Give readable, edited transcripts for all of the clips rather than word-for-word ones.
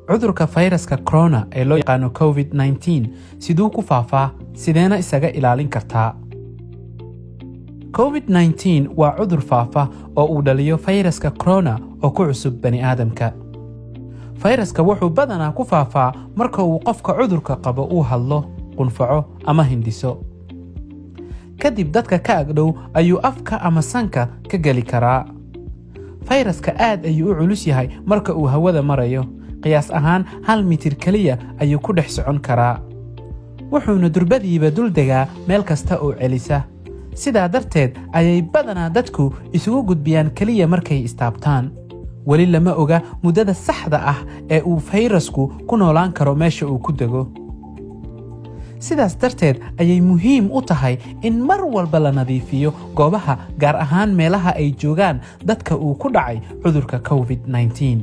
cudurka fayraska corona ee loo yaqaano Covid-19 siduu ku faafaa sideena isaga ilaalin kartaa. Covid-19 waa cudur faafa oo uu dhaliyo fayraska corona oo ku cusub bani aadamka. fayraska wuxuu badanaa ku faafaa marka uu qofka cudurka qabo uu hadlo, qunfaco ama hindiso. kadib dadka ka agdhow ayuu afka ama sanka ka geli karaa. fayraska aad ayuu u culus yahay marka uu hawada marayo. qiyaas ahaan 1 mitir kaliya ayuu ku dhex socon karaa. wuxuuna durbadiiba dul degaa meel kasta oo celisa. sidaa darteed ayay badanaa dadku isugu gudbiyaan kaliya markay istaabtaan. weli lama oga muddada saxda ah ee uu fayrasku ku noolaan karo meesha uu ku dego. sidaas darteed ayay muhiim u tahay in mar walba la nadiifiyo goobaha gaar ahaan meelaha ay joogaan dadka uu ku dhacay cudurka Covid-19.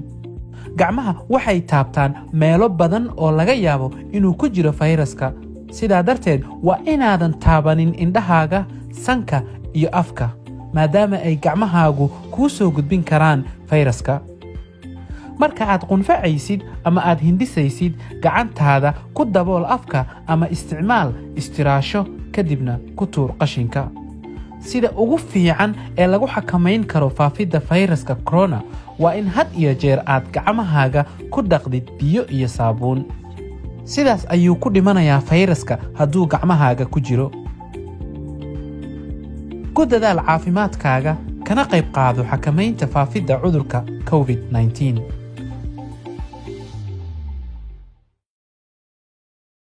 gacmaha waxay taabtaan meelo badan oo laga yaabo inuu ku jiro fayraska. sidaa darteed waa inaadan taabanin indhahaaga, sanka iyo afka maadaama ay gacmahaagu kuu soo gudbin karaan fayraska. marka aad qunfacaysid ama aad hindisaysid, gacantaada ku dabool afka ama isticmaal istiraasho kadibna ku tuur qashinka. sida ugu fiican ee lagu xakamayn karo faafidda fayraska corona waa in had iyo jeer aad gacmahaaga ku dhaqdid biyo iyo saabuun. sidaas ayuu ku dhimanayaa fayraska hadduu gacmahaaga ku jiro. ku dadaal caafimaadkaaga kana qayb qaado xakamaynta faafidda cudurka Covid-19.